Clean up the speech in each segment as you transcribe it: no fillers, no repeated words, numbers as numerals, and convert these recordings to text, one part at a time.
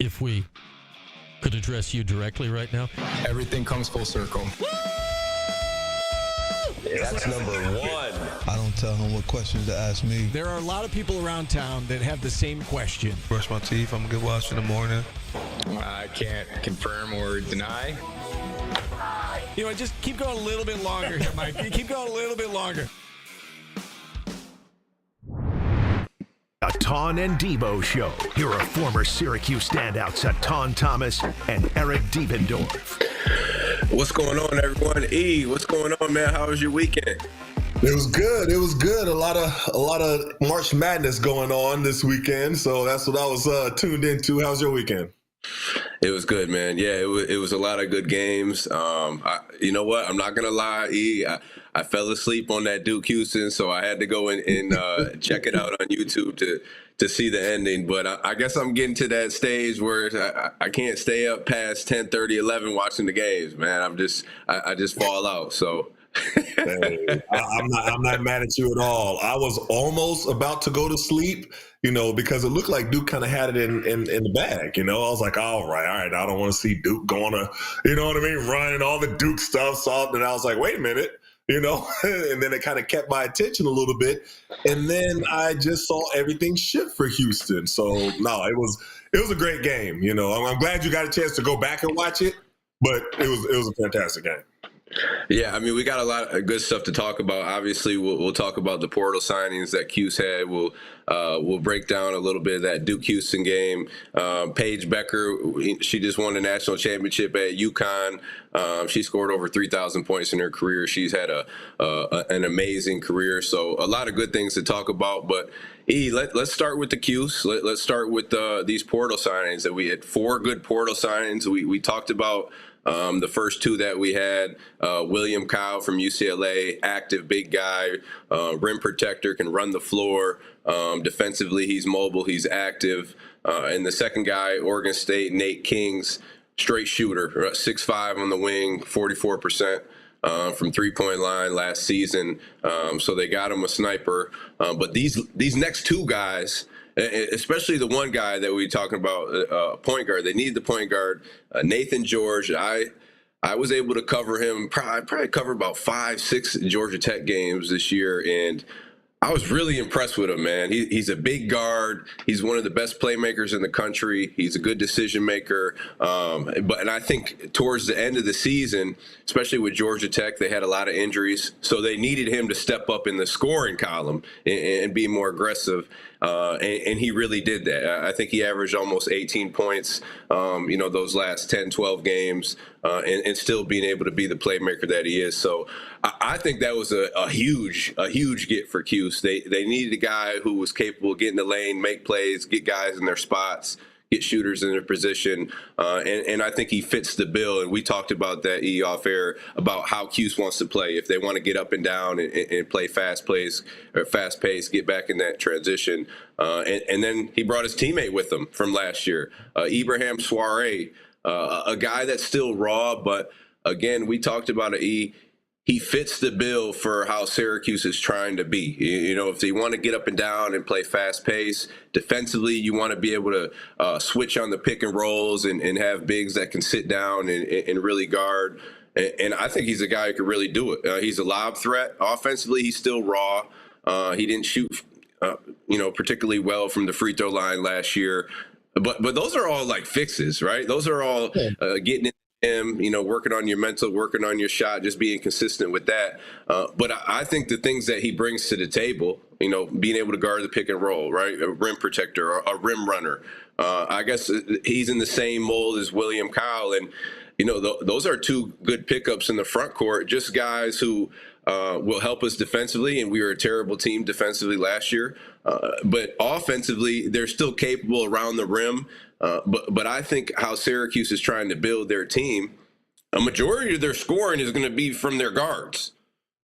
if we could address you directly right now? Everything comes full circle. That's number one. I don't tell him what questions to ask me. There are a lot of people around town that have the same question. Brush my teeth. I'm gonna get washed in the morning. I can't confirm or deny. You know, just keep going a little bit longer here, Mike. Keep going a little bit longer. Etan Devo Show. Here are former Syracuse standouts Etan Thomas and Eric Devendorf. What's going on, everyone? E, what's going on, man? How was your weekend? It was good. It was good. A lot of March Madness going on this weekend, so that's what I was tuned into. How's your weekend? It was good, man. Yeah, it was a lot of good games. You know what? I'm not gonna lie, E. I fell asleep on that Duke Houston, so I had to go and check it out on YouTube to see the ending. But I guess I'm getting to that stage where I can't stay up past 10:30, 11 watching the games, man. I just fall out. So. Hey, I'm not mad at you at all. I was almost about to go to sleep, because it looked like Duke kind of had it in the bag. I was like, all right, I don't want to see Duke going to, running all the Duke stuff. And I was like, wait a minute, and then it kind of kept my attention a little bit. And then I just saw everything shift for Houston. So no, it was a great game. I'm glad you got a chance to go back and watch it, but it was a fantastic game. Yeah, I mean, we got a lot of good stuff to talk about. Obviously, we'll talk about the portal signings that Cuse had. We'll break down a little bit of that Duke Houston game. Paige Becker, she just won the national championship at UConn. She scored over 3,000 points in her career. She's had an amazing career. So a lot of good things to talk about. But let's start with the Cuse. Let's start with these portal signings. That we had 4 good portal signings. We talked about. The first 2 that we had, William Kyle from UCLA, active big guy, rim protector, can run the floor. Defensively, he's mobile, he's active. And the second guy, Oregon State, Nate Kings, straight shooter, 6'5" on the wing, 44%. From three-point line last season. So they got him a sniper. But these next 2 guys, especially the one guy that we talking about, point guard. They need the point guard, Nathan George. I was able to cover him. Probably cover about 5-6 Georgia Tech games this year, and I was really impressed with him, man. He's a big guard. He's one of the best playmakers in the country. He's a good decision maker. And I think towards the end of the season, especially with Georgia Tech, they had a lot of injuries. So they needed him to step up in the scoring column and be more aggressive. And he really did that. I think he averaged almost 18 points, those last 10, 12 games, and still being able to be the playmaker that he is. So I think that was a huge get for Cuse. They needed a guy who was capable of getting the lane, make plays, get guys in their spots, get shooters in their position, and I think he fits the bill. And we talked about that off air about how Cuse wants to play. If they want to get up and down and play fast plays or fast pace, get back in that transition. And then he brought his teammate with him from last year, Ibrahim Soiree, a guy that's still raw, but again, we talked about it. He fits the bill for how Syracuse is trying to be. If they want to get up and down and play fast pace, defensively, you want to be able to switch on the pick and rolls and have bigs that can sit down and really guard. And I think he's a guy who could really do it. He's a lob threat. Offensively, he's still raw. He didn't shoot, particularly well from the free throw line last year. But those are all like fixes, right? Those are all getting in him, working on your mental, working on your shot, just being consistent with that. But I think the things that he brings to the table, being able to guard the pick and roll, right? A rim protector, a rim runner. I guess he's in the same mold as William Kyle. And, those are 2 good pickups in the front court, just guys who will help us defensively. And we were a terrible team defensively last year. But offensively, they're still capable around the rim. But I think how Syracuse is trying to build their team, a majority of their scoring is going to be from their guards,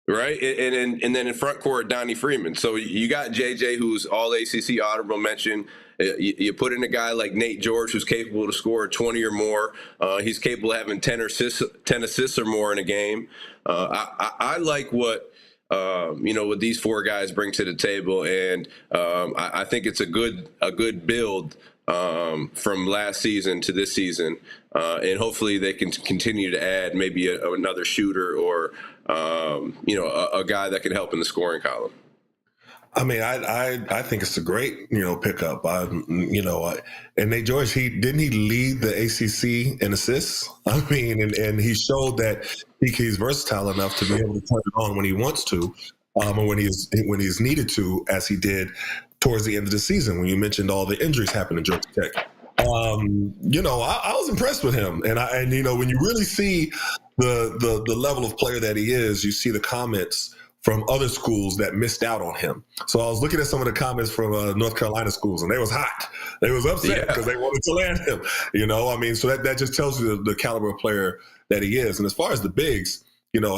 right? And then in front court, Donnie Freeman. So you got JJ, who's all ACC honorable mention. You put in a guy like Nate George, who's capable to score 20 or more. He's capable of having 10 assists or more in a game. I like what what these 4 guys bring to the table, and I think it's a good build from last season to this season, and hopefully they can continue to add maybe another shooter or a guy that can help in the scoring column. I mean, I think it's a great, pickup. And Nate George, didn't he lead the ACC in assists? I mean, and he showed that he's versatile enough to be able to turn it on when he wants to, or when he's needed to, as he did towards the end of the season when you mentioned all the injuries happened in Georgia Tech. I was impressed with him, and when you really see the level of player that he is, you see the comments from other schools that missed out on him. So I was looking at some of the comments from North Carolina schools, and they was hot. They was upset because they wanted to land him. So that just tells you the caliber of player that he is. And as far as the bigs,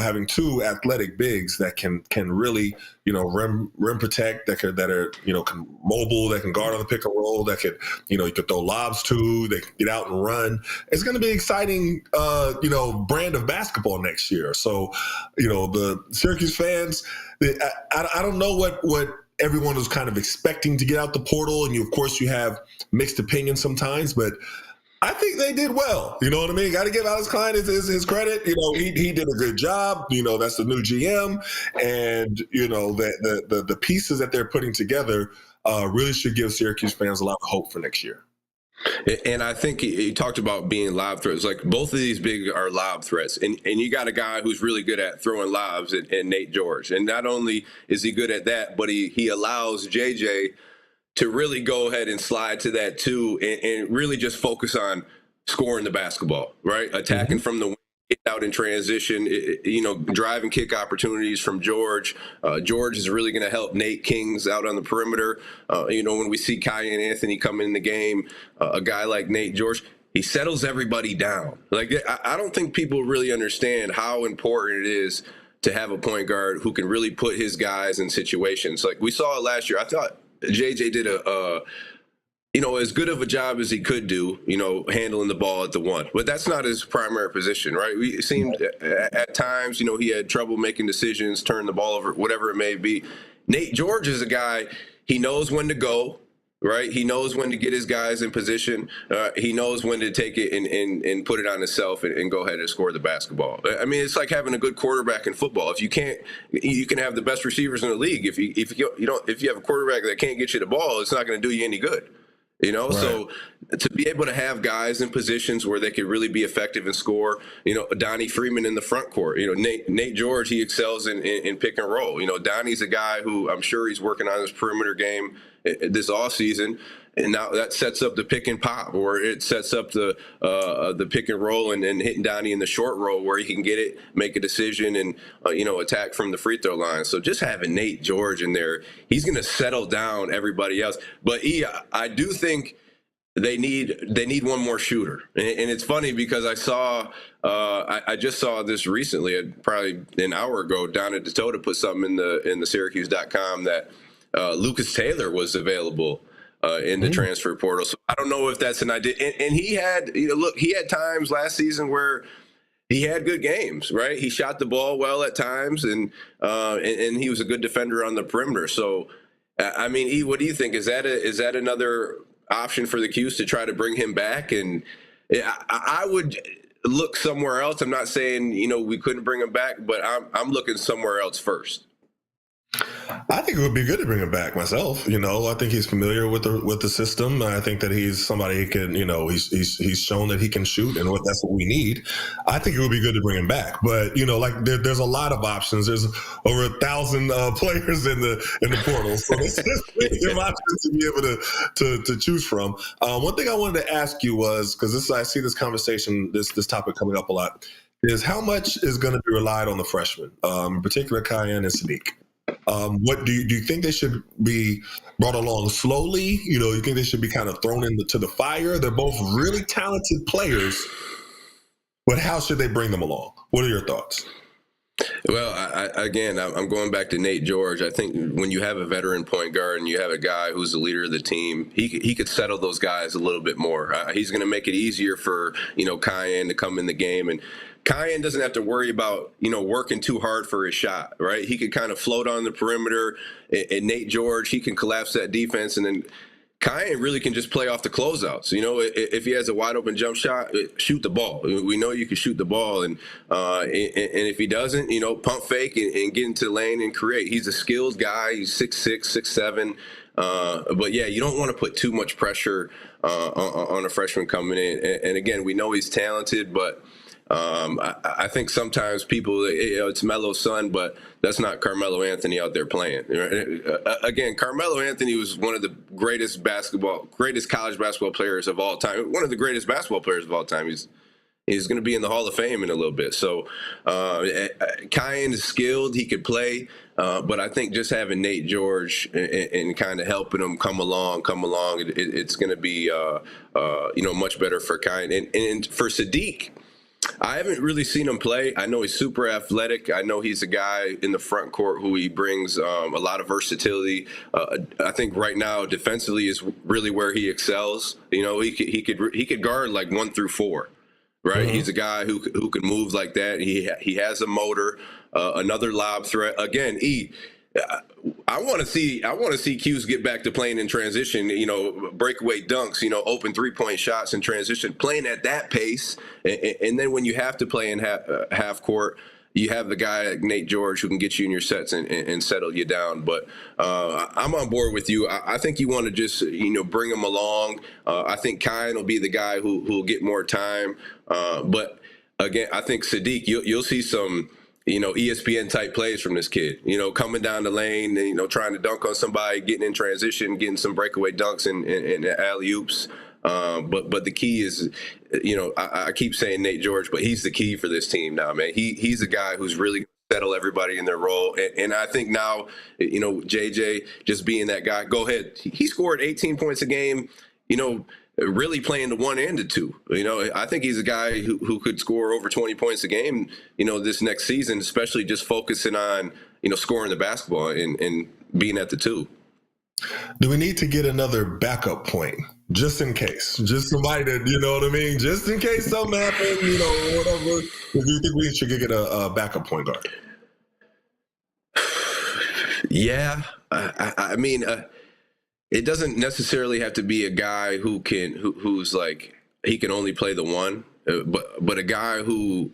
having two athletic bigs that can really, rim protect, that are can mobile, that can guard on the pick and roll, that could, you could throw lobs to, they can get out and run. It's going to be exciting, brand of basketball next year. So, the Syracuse fans, I don't know what everyone was kind of expecting to get out the portal, and of course you have mixed opinions sometimes, but I think they did well. You know what I mean? Got to give Alex Klein his credit. He did a good job. That's the new GM, and the pieces that they're putting together really should give Syracuse fans a lot of hope for next year. And I think he talked about being lob threats. Like both of these big are lob threats, and you got a guy who's really good at throwing lobs, and Nate George. And not only is he good at that, but he allows JJ to really go ahead and slide to that too, and really just focus on scoring the basketball, right? Attacking from the wing, get out in transition, drive and kick opportunities from George. George is really going to help Nate Kings out on the perimeter. When we see Kai and Anthony come in the game, a guy like Nate George, he settles everybody down. Like, I don't think people really understand how important it is to have a point guard who can really put his guys in situations. Like we saw it last year. I thought JJ did as good of a job as he could do, handling the ball at the one. But that's not his primary position, right? We seemed at times, he had trouble making decisions, turn the ball over, whatever it may be. Nate George is a guy, he knows when to go, right? He knows when to get his guys in position. He knows when to take it and put it on himself and go ahead and score the basketball. I mean, it's like having a good quarterback in football. If you can't, you can have the best receivers in the league. If you have a quarterback that can't get you the ball, it's not going to do you any good. Right. So to be able to have guys in positions where they could really be effective and score, Donnie Freeman in the front court, Nate George, he excels in pick and roll. Donnie's a guy who I'm sure he's working on his perimeter game this offseason. And now that sets up the pick and pop, or it sets up the pick and roll and hitting Donnie in the short roll where he can get it, make a decision, and attack from the free throw line. So just having Nate George in there, he's going to settle down everybody else. But I do think they need one more shooter, and it's funny because I just saw this recently, probably an hour ago, down at Dakota put something in the Syracuse.com that Lucas Taylor was available in the transfer portal. So I don't know if that's an idea. And he had, he had times last season where he had good games, right? He shot the ball well at times, and he was a good defender on the perimeter. So, I mean, E, what do you think? Is that another option for the Cuse to try to bring him back? And I would look somewhere else. I'm not saying, we couldn't bring him back, but I'm looking somewhere else first. I think it would be good to bring him back myself. I think he's familiar with the system. I think that he's somebody who can, he's shown that he can shoot, and that's what we need. I think it would be good to bring him back. But there's a lot of options. There's over 1,000 players in the portal, so there's plenty of options to be able to choose from. One thing I wanted to ask you was, because I see this conversation, this topic coming up a lot, is how much is going to be relied on the freshmen, in particular Cayenne and Sadiq. What do you think they should be brought along slowly? You think they should be kind of thrown into the fire? They're both really talented players, but how should they bring them along? What are your thoughts? Well, I'm going back to Nate George. I think when you have a veteran point guard and you have a guy who's the leader of the team, he could settle those guys a little bit more. He's going to make it easier for, Cayenne to come in the game. And Cayenne doesn't have to worry about, working too hard for his shot, right? He could kind of float on the perimeter, and Nate George, he can collapse that defense and then Kyan really can just play off the closeouts. You know, if he has a wide open jump shot, shoot the ball. We know you can shoot the ball, and if he doesn't, you know, pump fake and get into the lane and create. He's a skilled guy. He's 6'6", 6'7". But yeah, you don't want to put too much pressure on a freshman coming in. And again, we know he's talented, but I think sometimes people, you know, it's Melo's son, but that's not Carmelo Anthony out there playing. Again, Carmelo Anthony was one of the greatest college basketball players of all time. One of the greatest basketball players of all time. He's going to be in the Hall of Fame in a little bit. So Kyan is skilled. He could play. But I think just having Nate George and kind of helping him come along, it's going to be, you know, much better for Kyan. And for Sadiq, I haven't really seen him play. I know he's super athletic. I know he's a guy in the front court who he brings a lot of versatility. I think right now defensively is really where he excels. You know, he could guard like 1 through 4. Right, mm-hmm. He's a guy who can move like that. He has a motor, another lob threat. Again, I want to see Q's get back to playing in transition. You know, breakaway dunks. You know, open 3-point shots in transition, playing at that pace. And then when you have to play in half court, you have the guy like Nate George who can get you in your sets and settle you down. But I'm on board with you. I think you want to just, you know, bring him along. I think Kyan will be the guy who will get more time. But again, I think Sadiq, you'll see some, you know, ESPN type plays from this kid, you know, coming down the lane, you know, trying to dunk on somebody, getting in transition, getting some breakaway dunks and alley-oops. But the key is, you know, I keep saying Nate George, but he's the key for this team now, man. He's a guy who's really settle everybody in their role. And I think now, you know, JJ just being that guy, go ahead. He scored 18 points a game, you know, really playing the 1 and the 2. You know, I think he's a guy who could score over 20 points a game, you know, this next season, especially just focusing on, you know, scoring the basketball and being at the 2. Do we need to get another backup point? Just in case. Just somebody that, you know what I mean? Just in case something happens, you know, whatever. Do you think we should get a backup point guard? Yeah. I mean, it doesn't necessarily have to be a guy who's like, he can only play the 1, but a guy who,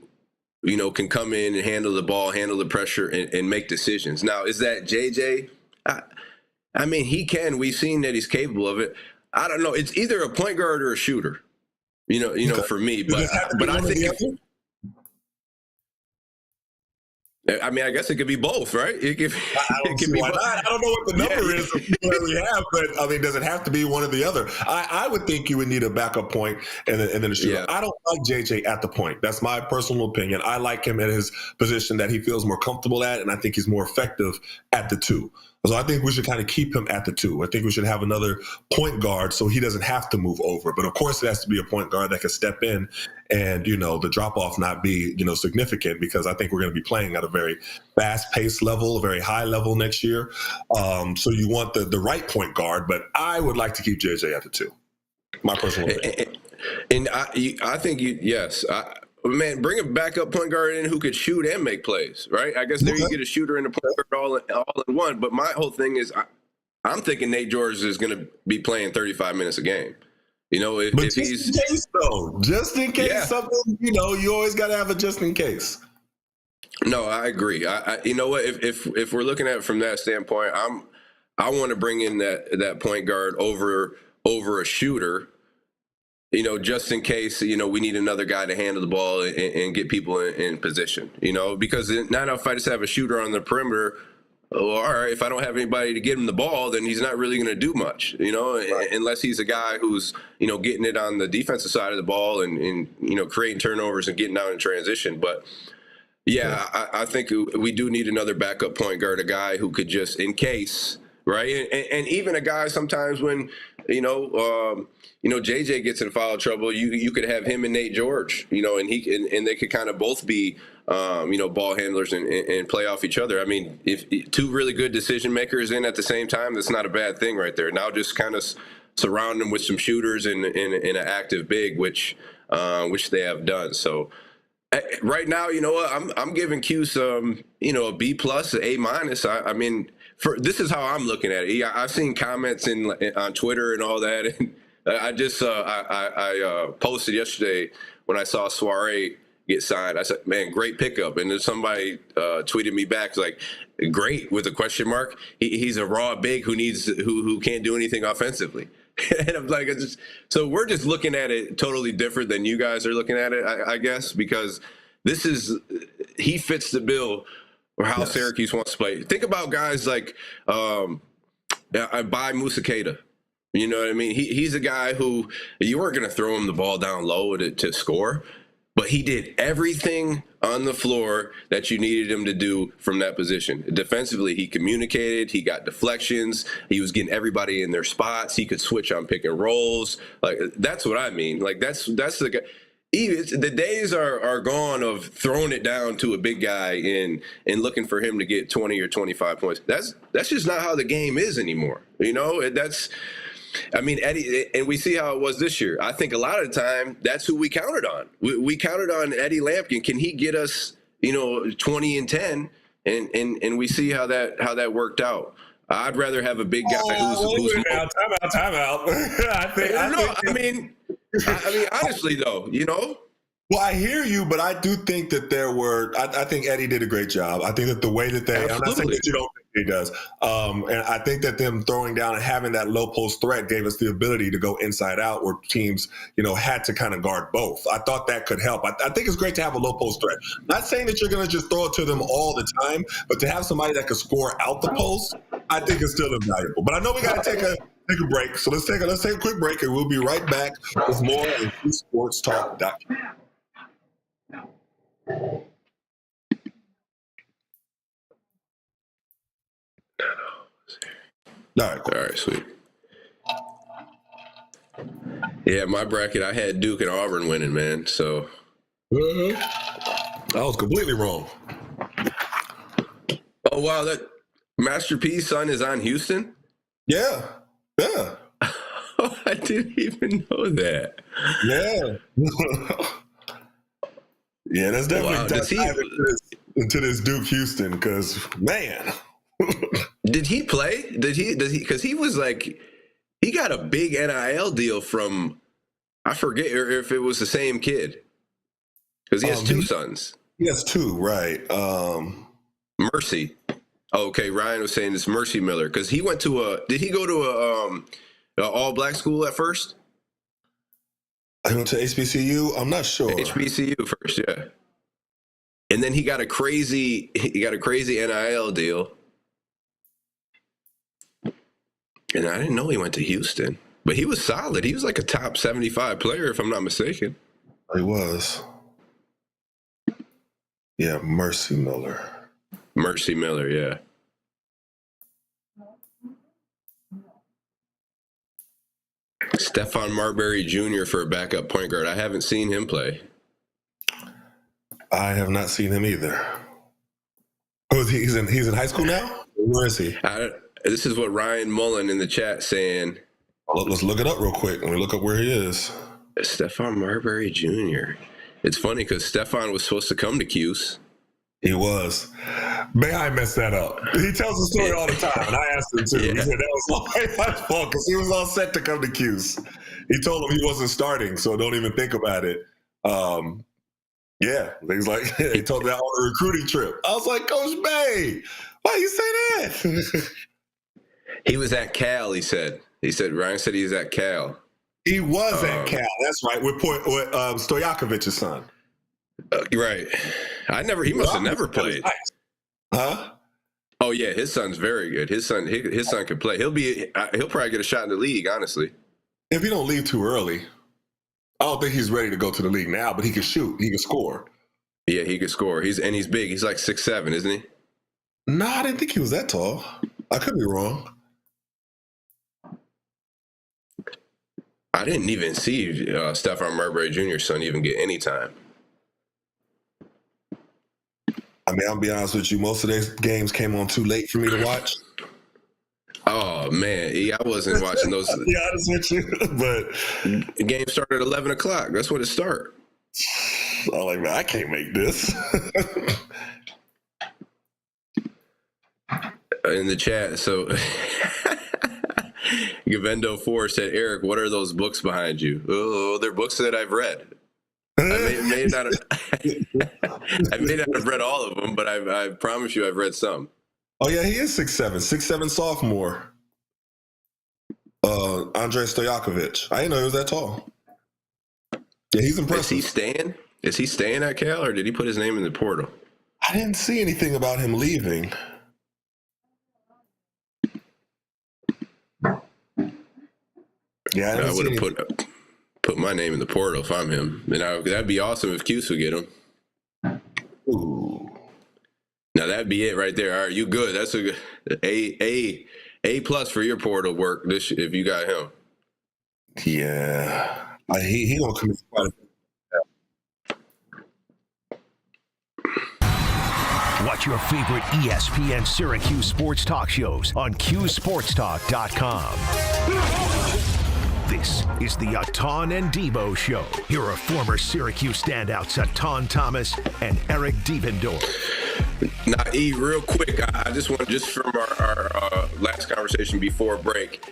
you know, can come in and handle the ball, handle the pressure, and make decisions. Now, is that JJ? I mean, he can. We've seen that he's capable of it. I don't know. It's either a point guard or a shooter, you know, for me. But I think, I mean, I guess it could be both, right? It could be both. I don't know what the number is that we have, but I mean, does it have to be one or the other? I would think you would need a backup point and then a shooter. Yeah. I don't like JJ at the point. That's my personal opinion. I like him at his position that he feels more comfortable at, and I think he's more effective at the 2. So I think we should kind of keep him at the 2. I think we should have another point guard so he doesn't have to move over. But of course, it has to be a point guard that can step in and, you know, the drop off not be, you know, significant, because I think we're going to be playing at a very fast paced level, a very high level next year. So you want the right point guard, but I would like to keep JJ at the 2. My personal opinion. And I think yes. Man, bring a backup point guard in who could shoot and make plays, right? I guess there you get a shooter and a point guard all in one. But my whole thing is, I'm thinking Nate George is going to be playing 35 minutes a game. You know, if he's just in case something, you know, you always got to have a just in case. No, I agree. You know what? If we're looking at it from that standpoint, I want to bring in that point guard over a shooter. You know, just in case, you know, we need another guy to handle the ball and get people in position, you know, because now if I just have a shooter on the perimeter, well, all right, if I don't have anybody to get him the ball, then he's not really going to do much, you know, right. Unless he's a guy who's, you know, getting it on the defensive side of the ball and you know, creating turnovers and getting out in transition. But, yeah. I think we do need another backup point guard, a guy who could just, in case, right, and even a guy sometimes when, you know, JJ gets in foul trouble, you could have him and Nate George, you know, and they could kind of both be, you know, ball handlers and play off each other. I mean, if 2 really good decision makers in at the same time, that's not a bad thing right there. Now just kind of surround them with some shooters and an active big, which they have done. So, Right now, you know what? I'm giving Cuse a B plus, an A minus. I mean, this is how I'm looking at it. I've seen comments on Twitter and all that, and I just I posted yesterday when I saw Soiree get signed. I said, "Man, great pickup!" And then somebody tweeted me back like, "Great" with a question mark. He's a raw big who can't do anything offensively. And I'm like, so we're just looking at it totally different than you guys are looking at it, I guess, because he fits the bill for how Syracuse wants to play. Think about guys like Bai Musakeda. You know what I mean? He's a guy who you weren't going to throw him the ball down low to score, but he did everything on the floor that you needed him to do from that position. Defensively, he communicated. He got deflections. He was getting everybody in their spots. He could switch on pick and rolls. Like, that's what I mean. Like, that's the guy. The days are gone of throwing it down to a big guy and looking for him to get 20 or 25 points. That's just not how the game is anymore. You know, I mean, Eddie, and we see how it was this year. I think a lot of the time, that's who we counted on. We counted on Eddie Lampkin. Can he get us, 20 and 10? And we see how that worked out. I'd rather have a big guy who's time out. I mean, honestly, though, Well, I hear you, but I do think that I think Eddie did a great job. I think that the way that I'm not saying that you don't think he does. And I think that them throwing down and having that low post threat gave us the ability to go inside out where teams, had to kind of guard both. I thought that could help. I think it's great to have a low post threat. Not saying that you're going to just throw it to them all the time, but to have somebody that could score out the post, I think is still invaluable. But I know we got to take a break. So let's take a quick break and we'll be right back with more on sportstalk.com. All right, sweet. Yeah, my bracket, I had Duke and Auburn winning, man. So I was completely wrong. Oh wow, that Master P's son is on Houston? Yeah. Oh, I didn't even know that. Yeah. Yeah, that's definitely into this Duke Houston because, man. Did he play? Did he? Because he was like, he got a big NIL deal from, I forget if it was the same kid. Because he has two sons. He has two, right. Mercy. Okay, Ryan was saying it's Mercy Miller. Because he went to did he go to a all-black school at first? I went to HBCU. I'm not sure. HBCU first, yeah. And then he got a crazy NIL deal. And I didn't know he went to Houston, but he was solid. He was like a top 75 player, if I'm not mistaken. He was. Yeah, Mercy Miller. Mercy Miller, yeah. Stephon Marbury Jr. for a backup point guard. I haven't seen him play. I have not seen him either. Oh, he's in high school now? Where is he? This is what Ryan Mullen in the chat saying. Let's look it up real quick. Let me look up where he is. Stephon Marbury Jr. It's funny because Stephon was supposed to come to Cuse. He was. Man, I messed that up. He tells the story all the time, and I asked him too. Yeah. He said that was all my fault because he was all set to come to Cuse. He told him he wasn't starting, so don't even think about it. Yeah, he's like, he told me that on a recruiting trip. I was like, Coach Bay, why you say that? He was at Cal, he said. Ryan said he was at Cal. He was at Cal, that's right, with Stojakovic's son. Right. He must have never played. Nice. Huh? Oh yeah, his son's very good. His son can play. He'll probably get a shot in the league, honestly. If he don't leave too early. I don't think he's ready to go to the league now, but he can shoot. He can score. Yeah, he can score. He's big. He's like 6'7", isn't he? No, I didn't think he was that tall. I could be wrong. I didn't even see Stephon Marbury Jr.'s son even get any time. I mean, I'll be honest with you. Most of these games came on too late for me to watch. Oh, man. Yeah, I wasn't watching those. To be honest with you, but the game started at 11 o'clock. That's when it started. I'm like, man, I can't make this. In the chat, so Gavendo 4 said, Eric, what are those books behind you? Oh, they're books that I've read. I may not have read all of them, but I promise you I've read some. Oh, yeah, he is 6'7", sophomore. Andrei Stojakovic. I didn't know he was that tall. Yeah, he's impressive. Is he staying at Cal, or did he put his name in the portal? I didn't see anything about him leaving. Yeah, I would have put my name in the portal if I'm him. And that'd be awesome if Cuse would get him. Ooh. Now that'd be it right there. All right, you good? That's a good A plus for your portal work. If you got him. Yeah, he gonna commit quite a bit. Watch your favorite ESPN Syracuse sports talk shows on QSportsTalk.com. This is the Etan Devo Show. Here are former Syracuse standouts Etan Thomas and Eric Devendorf. Now, E, real quick, I just want, just from our last conversation before break,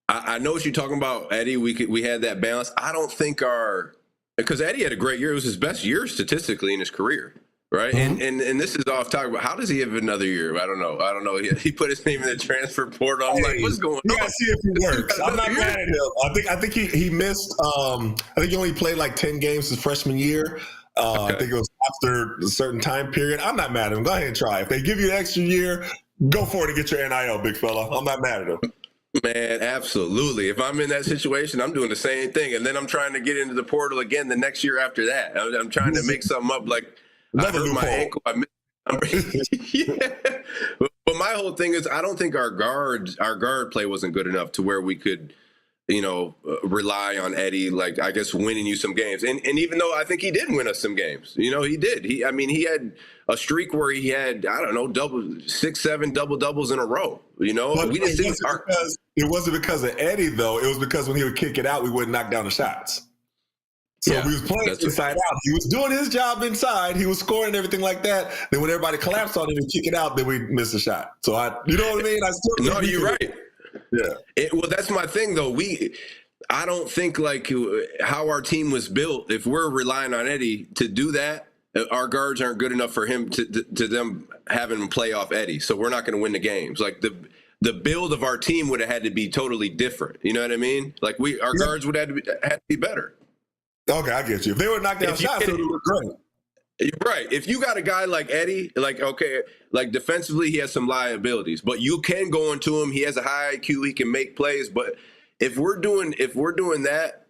I know what you're talking about, Eddie. We had that balance. I don't think because Eddie had a great year. It was his best year statistically in his career. Right. Mm-hmm. And this is off talking about how does he have another year? I don't know. He put his name in the transfer portal. I'm like, what's going on? Yeah, see if it works. I'm not mad at him. I think he missed I think he only played like 10 games his freshman year. Okay. I think it was after a certain time period. I'm not mad at him. Go ahead and try. If they give you an extra year, go for it and get your NIL, big fella. I'm not mad at him. Man, absolutely. If I'm in that situation, I'm doing the same thing. And then I'm trying to get into the portal again the next year after that. I'm trying to make something up like I hurt my ankle. Yeah. But my whole thing is I don't think our guard play wasn't good enough to where we could, rely on Eddie, like, I guess, winning you some games. And even though I think he did win us some games, he did. He had a streak where he had, I don't know, 6-7 double-doubles in a row, But we just didn't. It wasn't because of Eddie, though. It was because when he would kick it out, we wouldn't knock down the shots. So we was playing inside out. He was doing his job inside. He was scoring and everything like that. Then when everybody collapsed on him and kick it out, then we miss a shot. So you know what I mean? No, you're right. Yeah. Well, that's my thing, though. I don't think like how our team was built. If we're relying on Eddie to do that, our guards aren't good enough for him to them having him play off Eddie. So we're not going to win the games. Like the build of our team would have had to be totally different. You know what I mean? Like our guards would have to be better. Okay, I get you. If they were knocked down shots, it would look great. Right. If you got a guy like Eddie, like defensively he has some liabilities, but you can go into him. He has a high IQ. He can make plays. But if we're doing that,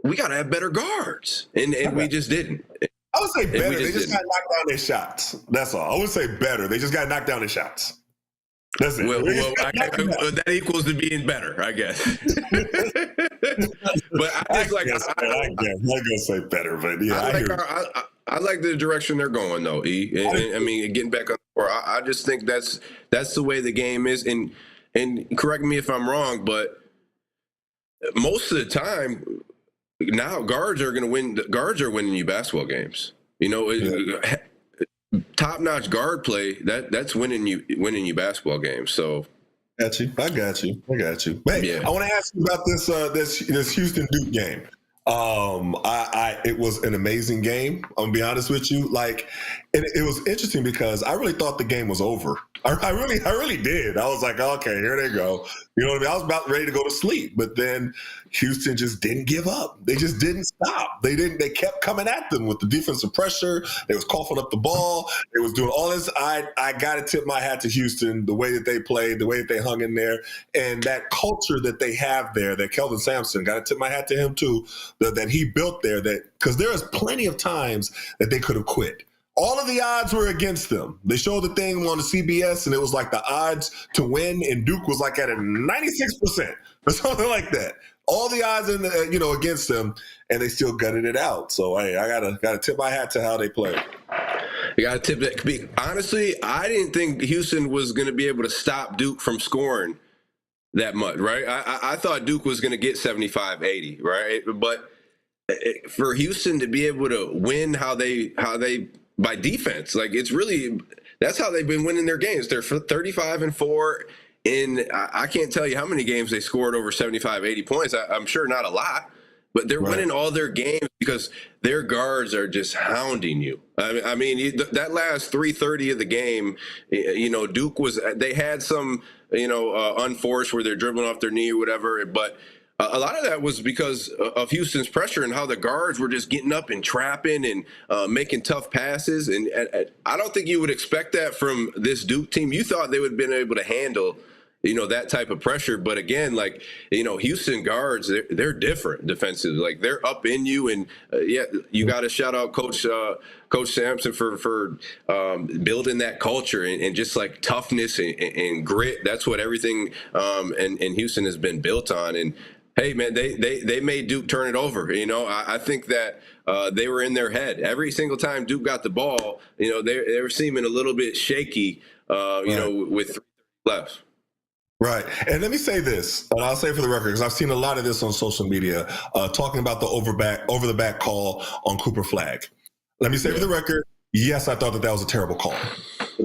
we got to have better guards, and we just didn't. I would say better. They just got to knock down their shots. That's all. I would say better. They just got to knock down their shots. That's it. Well, that equals to being better, I guess. But I'm gonna say better, but yeah, I like the direction they're going, though. E. I mean, getting back on the floor, I just think that's the way the game is. And correct me if I'm wrong, but most of the time now guards are going to win. Guards are winning you basketball games. Top-notch guard play that's winning you basketball games. So I got you. Hey, yeah. I want to ask you about this Houston Duke game. It was an amazing game. I'm gonna be honest with you. Like, it was interesting because I really thought the game was over. I really did. I was like, okay, here they go. You know what I mean? I was about ready to go to sleep, but then Houston just didn't give up. They just didn't stop. They kept coming at them with the defensive pressure. They was coughing up the ball. They was doing all this. I got to tip my hat to Houston, the way that they played, the way that they hung in there, and that culture that they have there, that Kelvin Sampson, got to tip my hat to him too, that he built there, because there is plenty of times that they could have quit. All of the odds were against them. They showed the thing on the CBS, and it was like the odds to win, and Duke was like at a 96% or something like that. All the odds against them, and they still gutted it out. So hey, I gotta tip my hat to how they played. You gotta tip that. Honestly, I didn't think Houston was going to be able to stop Duke from scoring that much. Right? I thought Duke was going to get 75-80. Right? But for Houston to be able to win how they by defense, like it's really that's how they've been winning their games. They're 35-4. I can't tell you how many games they scored over 75, 80 points. I'm sure not a lot, but they're winning all their games because their guards are just hounding you. I mean, that last 3:30 of the game, Duke they had some, unforced where they're dribbling off their knee or whatever, but a lot of that was because of Houston's pressure and how the guards were just getting up and trapping and making tough passes. And I don't think you would expect that from this Duke team. You thought they would have been able to handle that type of pressure. But again, Houston guards, they're different defensively. Like they're up in you. And you got to shout out Coach Sampson for building that culture and just like toughness and grit. That's what everything in Houston has been built on. And hey, man, they made Duke turn it over. I think that they were in their head. Every single time Duke got the ball, they were seeming a little bit shaky, with 3 left. Right. And let me say this, and I'll say for the record, because I've seen a lot of this on social media, talking about the over the back call on Cooper Flag. Let me say for the record, yes, I thought that was a terrible call.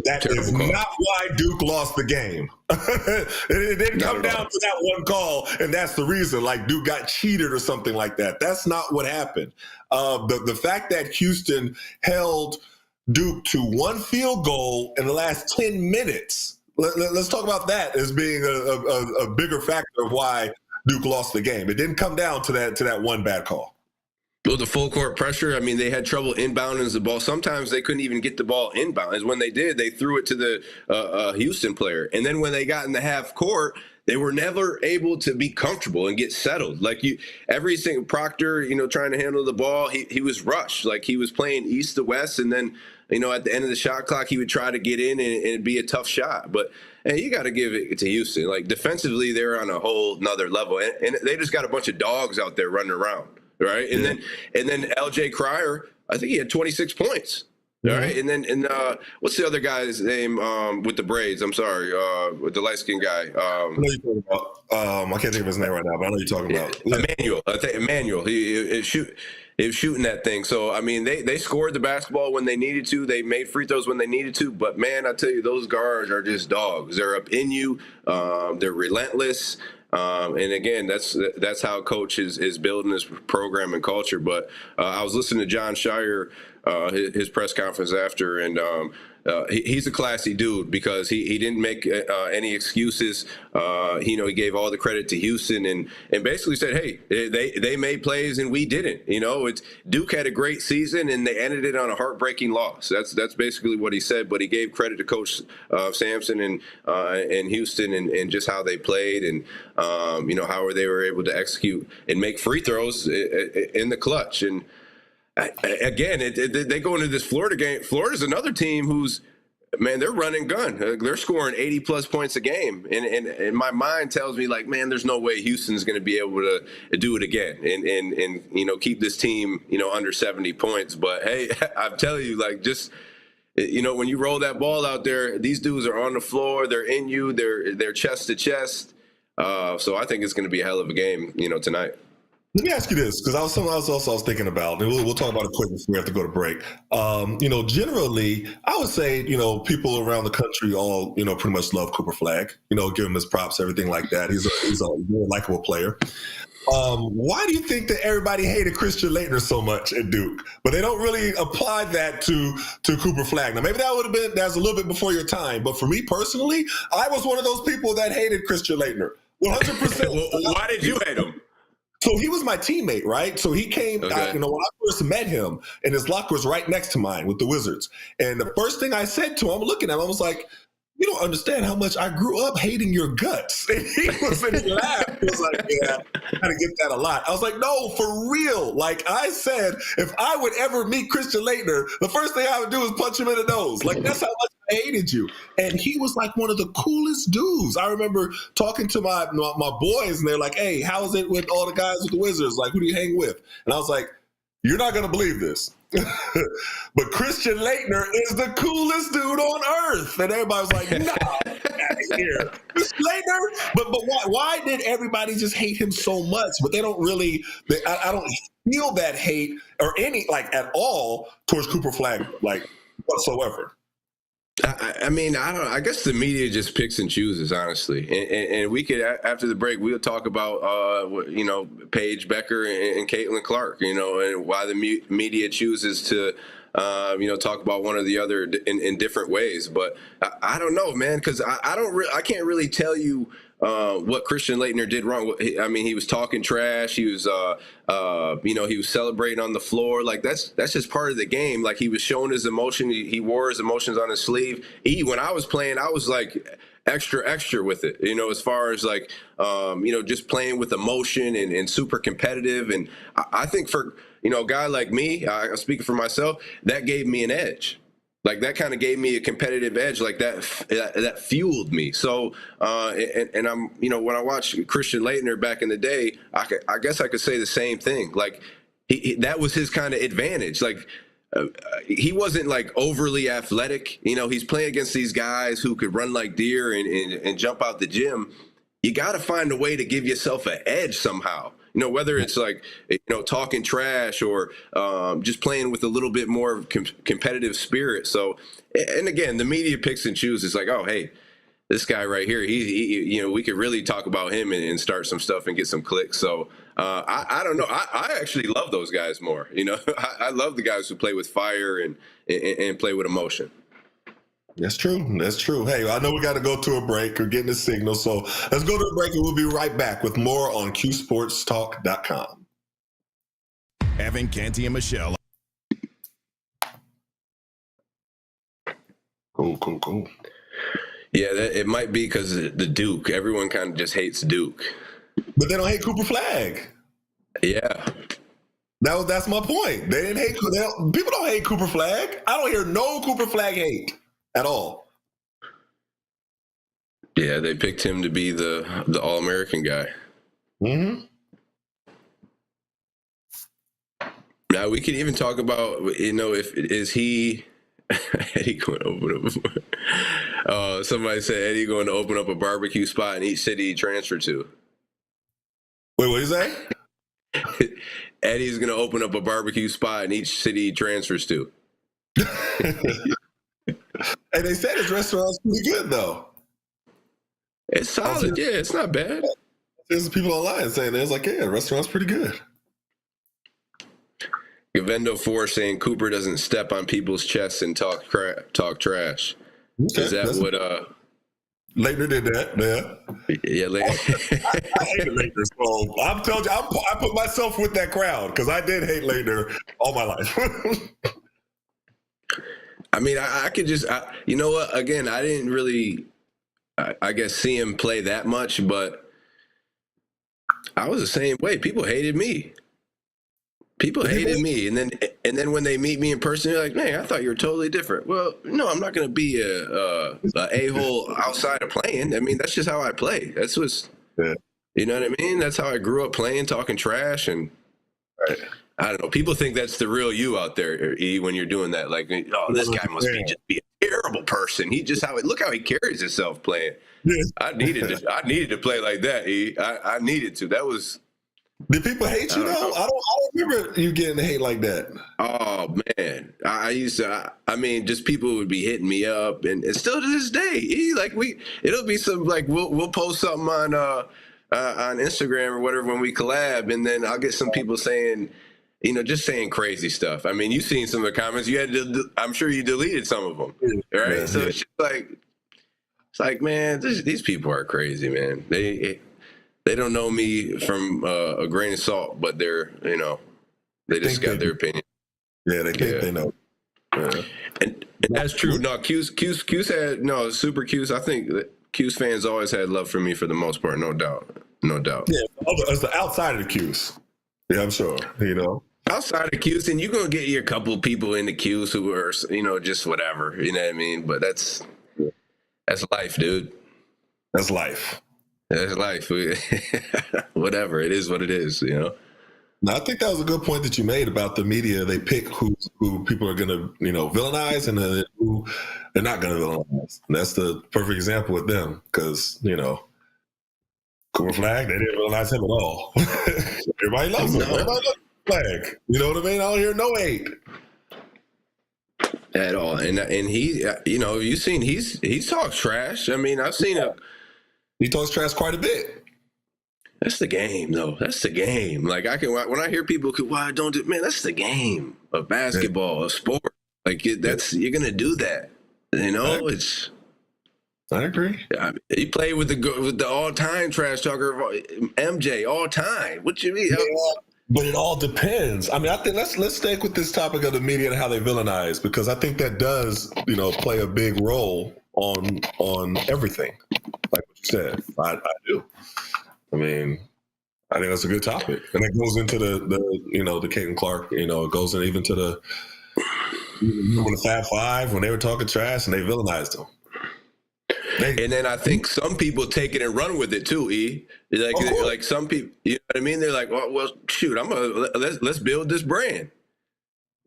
That is not why Duke lost the game. It didn't come down to that one call, and that's the reason. Like Duke got cheated or something like that. That's not what happened. The fact that Houston held Duke to 1 field goal in the last 10 minutes. Let's talk about that as being a bigger factor of why Duke lost the game. It didn't come down to that one bad call. Well, the full court pressure, I mean, they had trouble inbounding the ball. Sometimes they couldn't even get the ball inbound. And when they did, they threw it to the Houston player. And then when they got in the half court, they were never able to be comfortable and get settled. Like every single Proctor, trying to handle the ball, he was rushed. Like he was playing east to west. And then, at the end of the shot clock, he would try to get in and it'd be a tough shot. But you got to give it to Houston. Like defensively, they're on a whole nother level. And they just got a bunch of dogs out there running around. Right. And then LJ Cryer, I think he had 26 points. All right. And then what's the other guy's name with the braids? I'm sorry, with the light skinned guy. I know you're talking about. I can't think of his name right now, but I know you're talking about. Emmanuel. I think Emmanuel. He was shooting that thing. So I mean, they scored the basketball when they needed to. They made free throws when they needed to. But man, I tell you, those guards are just dogs. They're up in you. They're relentless. And again, that's how Coach is building this program and culture. But I was listening to John Shire, his press conference after, and he's a classy dude because he didn't make any excuses. He gave all the credit to Houston and basically said, hey, they made plays and we didn't. It's Duke had a great season and they ended it on a heartbreaking loss. That's basically what he said. But he gave credit to Coach Sampson and Houston and just how they played and how they were able to execute and make free throws in the clutch. And again, they go into this Florida game. Florida's another team who's, man, they're running gun. They're scoring 80-plus points a game. And my mind tells me, like, man, there's no way Houston's going to be able to do it again and keep this team, under 70 points. But, hey, I'm telling you, like, just, when you roll that ball out there, these dudes are on the floor. They're in you. They're chest to chest. So I think it's going to be a hell of a game, tonight. Let me ask you this, because something else I was thinking about, and we'll talk about it quick before we have to go to break. Generally, I would say, people around the country all, pretty much love Cooper Flag, give him his props, everything like that. He's a very likable player. Why do you think that everybody hated Christian Laettner so much at Duke, but they don't really apply that to Cooper Flag? Now, maybe that's a little bit before your time, but for me personally, I was one of those people that hated Christian Laettner, 100%. Well, why did you hate him? So he was my teammate, right? So he came, when I first met him, and his locker was right next to mine with the Wizards. And the first thing I said to him, looking at him, I was like, you don't understand how much I grew up hating your guts. And he laughed. He was like, yeah, I kind of get that a lot. I was like, no, for real. Like I said, if I would ever meet Christian Laettner, the first thing I would do is punch him in the nose. Like, that's how much I hated you. And he was like one of the coolest dudes. I remember talking to my boys, and they're like, hey, how is it with all the guys with the Wizards? Like, who do you hang with? And I was like, you're not going to believe this. But Christian Laettner is the coolest dude on earth. And everybody was like, nah, here. This Leitner, but why did everybody just hate him so much? But they don't really. I don't feel that hate or any at all towards Cooper Flag whatsoever. I mean, I don't. I guess the media just picks and chooses, honestly. And we could, after the break, we'll talk about Paige, Becker, and Caitlyn Clark. And why the media chooses to talk about one or the other in different ways. But I don't know, man, because I can't really tell you what Christian Laettner did wrong. I mean, he was talking trash. He was, he was celebrating on the floor. Like that's just part of the game. Like he was showing his emotion. He wore his emotions on his sleeve. When I was playing, I was like extra with it, as far as just playing with emotion and super competitive. And I think for, a guy like me, I'm speaking for myself, that gave me an edge. Like that kind of gave me a competitive edge, like that fueled me. So, and I'm, when I watched Christian Laettner back in the day, I guess I could say the same thing. Like that was his kind of advantage. Like he wasn't like overly athletic. He's playing against these guys who could run like deer and jump out the gym. You got to find a way to give yourself an edge somehow. Whether it's talking trash or just playing with a little bit more competitive spirit. So, and again, the media picks and chooses. Like, oh, hey, this guy right here, he we could really talk about him and start some stuff and get some clicks. So I don't know. I actually love those guys more. I love the guys who play with fire and play with emotion. That's true. That's true. Hey, I know we got to go to a break. We're getting a signal. So let's go to a break and we'll be right back with more on QSportsTalk.com. Evan, Canty, and Michelle. Cool. Yeah, it might be because the Duke. Everyone kind of just hates Duke. But they don't hate Cooper Flag. Yeah. That's my point. They didn't hate. People don't hate Cooper Flag. I don't hear no Cooper Flag hate at all. Yeah, they picked him to be the All-American guy. Mm-hmm. Now we could even talk about, is he Eddie going to open up? Somebody said Eddie going to open up a barbecue spot in each city he transferred to. Wait, what is that? Eddie's going to open up a barbecue spot in each city he transfers to. And they said his restaurant's pretty good, though. It's solid. Yeah, it's not bad. There's people online saying the restaurant's pretty good. Gavendo 4 saying Cooper doesn't step on people's chests and talk trash. Okay, Is that what Laettner did that? Yeah. Yeah, I hated Laettner, so I'm telling you, I put myself with that crowd because I did hate Laettner all my life. I mean, I could just, you know what? Again, I didn't really, I guess, see him play that much, but I was the same way. People hated me. People hated me, and then when they meet me in person, they're like, "Man, I thought you were totally different." Well, no, I'm not going to be a hole outside of playing. I mean, that's just how I play. That's what's, you know what I mean? That's how I grew up playing, talking trash, and. Right. I don't know. People think that's the real you out there, E, when you're doing that. Like, oh, this guy must be a terrible person. Look how he carries himself playing. Yeah. I needed to play like that, E. I needed to. That was. Did people hate you though? I don't remember you getting hate like that. Oh man, I used to. I mean, just people would be hitting me up, and still to this day, E, it'll be some we'll post something on Instagram or whatever when we collab, and then I'll get some people saying. Just saying crazy stuff. I mean, you've seen some of the comments. I'm sure you deleted some of them, right? Yeah, so yeah. It's like, man, these people are crazy, man. They don't know me from a grain of salt, but they're, they just got their opinion. Yeah, they think they know. Yeah. And that's true. No, Q's had Super Q's. I think that Q's fans always had love for me for the most part, no doubt. Yeah, it's the outside of the Q's. Yeah, I'm sure. Outside of Q's, and you're going to get your couple people in the Q's who are, just whatever, you know what I mean? But that's life, dude. That's life. That's life. Whatever. It is what it is, Now, I think that was a good point that you made about the media. They pick who people are going to, villainize and then who they're not going to villainize. And that's the perfect example with them because, Cooper Flag, they didn't villainize him at all. Everybody loves him. Everybody loves Flag. You know what I mean? I don't hear no hate at all. And he, you've seen he's talked trash. I mean, I've seen it. He talks trash quite a bit. That's the game, though. That's the game. Like when I hear people, why don't do? Man, that's the game of basketball, of sport. Like you're gonna do that. It's. I agree. He played with the all-time trash talker MJ all time. What you mean? Yeah, but it all depends. I mean, I think let's stick with this topic of the media and how they villainize because I think that does play a big role on everything. Like what you said, I do. I mean, I think that's a good topic, and it goes into the Caitlyn Clark. It goes in even to the Fab Five when they were talking trash and they villainized them. And then I think some people take it and run with it too. Like some people, you know what I mean? They're like, well, shoot, let's build this brand.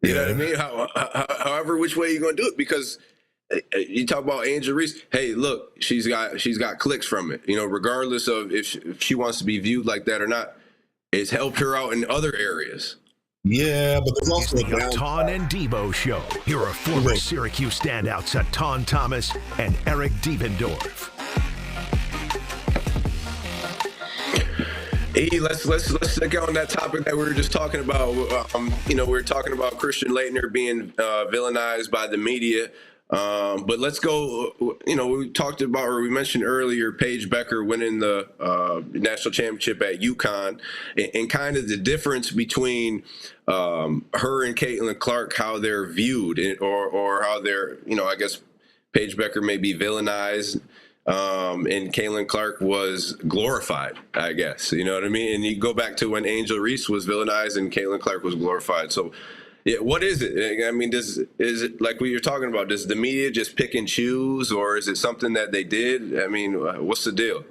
You know what I mean? However, which way you're gonna do it because. You talk about Angel Reese. Hey, look, she's got clicks from it. Regardless of if she wants to be viewed like that or not, it's helped her out in other areas. Yeah, but there's also the Etan Devo Show. Here are former Syracuse standouts Etan Thomas and Eric Devendorf. Hey, let's stick on that topic that we were just talking about. We were talking about Christian Laettner being villainized by the media. But let's go, we talked about, or we mentioned earlier, Paige Becker winning the national championship at UConn and kind of the difference between her and Caitlyn Clark, how they're viewed or how they're, I guess Paige Becker may be villainized and Caitlyn Clark was glorified, I guess. You know what I mean? And you go back to when Angel Reese was villainized and Caitlyn Clark was glorified. So, yeah, what is it? I mean, is it like what you're talking about? Does the media just pick and choose, or is it something that they did? I mean, what's the deal?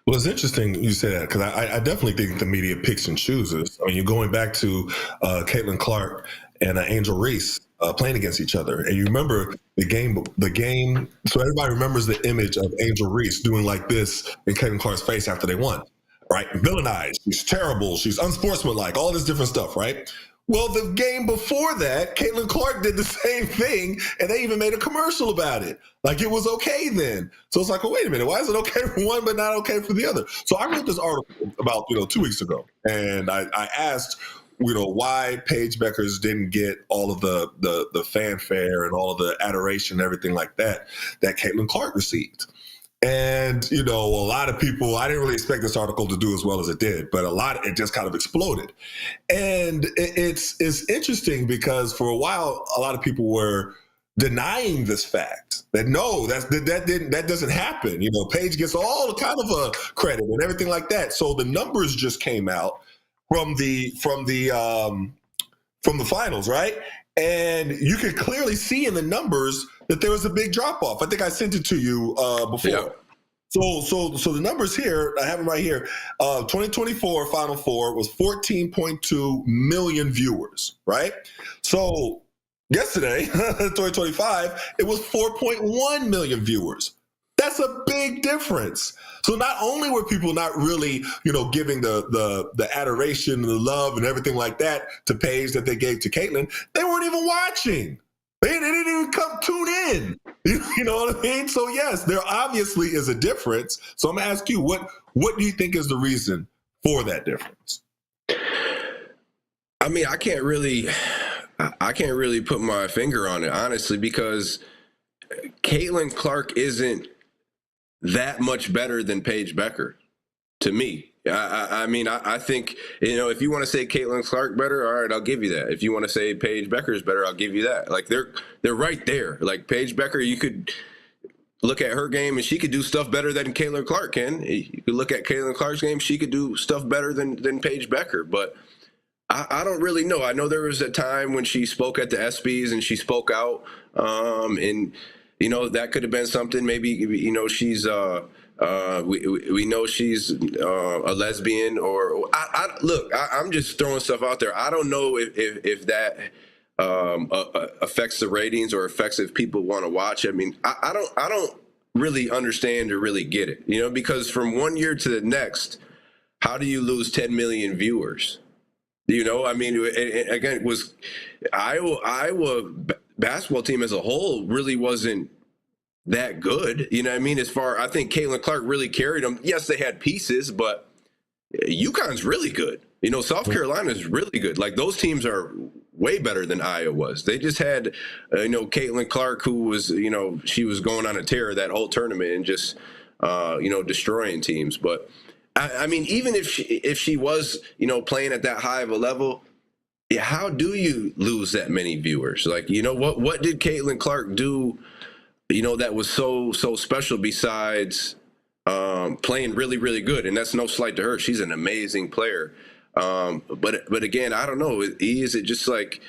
Well, it's interesting you say that because I definitely think the media picks and chooses. I mean, you're going back to Caitlyn Clark and Angel Reese playing against each other, and you remember the game. So everybody remembers the image of Angel Reese doing like this in Caitlyn Clark's face after they won, right? Villainized. She's terrible. She's unsportsmanlike. All this different stuff, right? Well, the game before that, Caitlyn Clark did the same thing, and they even made a commercial about it. Like it was okay then. So it's like, well, wait a minute, why is it okay for one but not okay for the other? So I wrote this article about 2 weeks ago, and I asked why Paige Beckers didn't get all of the fanfare and all of the adoration and everything like that Caitlyn Clark received. And, a lot of people, I didn't really expect this article to do as well as it did, but it just kind of exploded. And it's interesting because for a while, a lot of people were denying this fact that no, that doesn't happen. Paige gets all kind of a credit and everything like that. So the numbers just came out from the finals, right? And you could clearly see in the numbers that there was a big drop off. I think I sent it to you before. Yeah. So the numbers here, I have them right here. 2024 Final Four was 14.2 million viewers, right? So yesterday, 2025, it was 4.1 million viewers. That's a big difference. So not only were people not really, giving the adoration and the love and everything like that to Paige that they gave to Caitlyn, they weren't even watching. They didn't even tune in. You know what I mean? So yes, there obviously is a difference. So I'm gonna ask you, what do you think is the reason for that difference? I mean, I can't really put my finger on it, honestly, because Caitlyn Clark isn't that much better than Paige Becker to me. I mean, I think, if you want to say Caitlyn Clark better, all right, I'll give you that. If you want to say Paige Becker is better, I'll give you that. Like they're right there. Like Paige Becker, you could look at her game and she could do stuff better than Caitlyn Clark can. You could look at Caitlyn Clark's game, she could do stuff better than Paige Becker. But I don't really know. I know there was a time when she spoke at the ESPYs and she spoke out, and that could have been something. Maybe she's We know she's a lesbian, or look, I'm just throwing stuff out there. I don't know if that affects the ratings or affects if people want to watch. I mean, I don't really understand or really get it, because from one year to the next, how do you lose 10 million viewers? I mean, again, it was Iowa basketball team as a whole really wasn't that good. I mean, I think Caitlyn Clark really carried them. Yes, they had pieces, but UConn's really good. South Carolina's really good. Like, those teams are way better than Iowa was. They just had, Caitlyn Clark, who was, she was going on a tear that whole tournament and just, destroying teams. But I mean, even if she was, playing at that high of a level, how do you lose that many viewers? Like, what did Caitlyn Clark do, that was so special besides playing really, really good? And that's no slight to her. She's an amazing player. But again, I don't know. Is it just like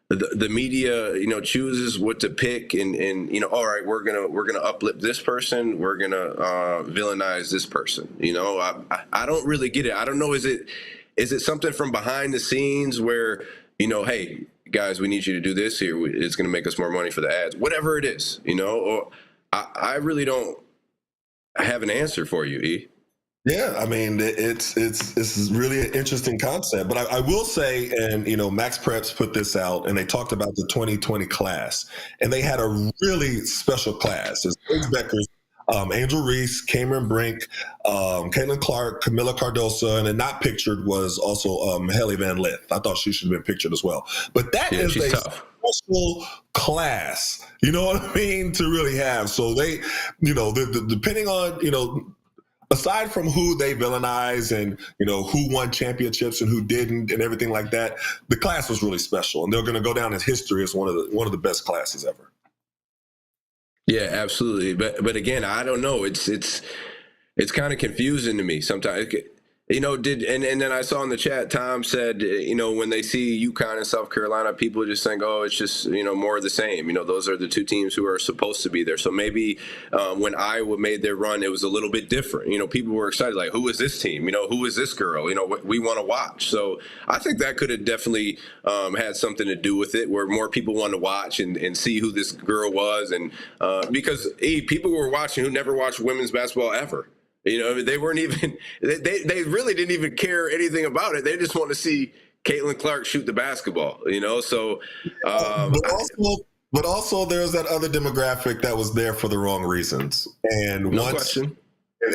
the media, chooses what to pick and all right, we're gonna uplift this person, we're gonna villainize this person. I don't really get it. I don't know. Is it something from behind the scenes where hey guys, we need you to do this here. It's gonna make us more money for the ads, whatever it is. Or I really don't have an answer for you, E. Yeah, I mean, it's really an interesting concept. But I will say, and Max Preps put this out, and they talked about the 2020 class, and they had a really special class. There's Paige Beckers, Angel Reese, Cameron Brink, Caitlyn Clark, Camila Cardoso, and then not pictured was also Haley Van Lith. I thought she should have been pictured as well. But that is a special class, you know what I mean, to really have. So they, depending on, aside from who they villainize and, who won championships and who didn't and everything like that, the class was really special. And they're going to go down in history as one of the best classes ever. Yeah, absolutely. But again, I don't know. It's kind of confusing to me sometimes. And then I saw in the chat, Tom said, when they see UConn and South Carolina, people just think, oh, it's just, more of the same. Those are the two teams who are supposed to be there. So maybe when Iowa made their run, it was a little bit different. People were excited, like, who is this team? Who is this girl? We want to watch. So I think that could have definitely had something to do with it, where more people wanted to watch and see who this girl was. And because people were watching who never watched women's basketball ever. They weren't even, they really didn't even care anything about it. They just want to see Caitlyn Clark shoot the basketball, so. But also there's that other demographic that was there for the wrong reasons. And no question.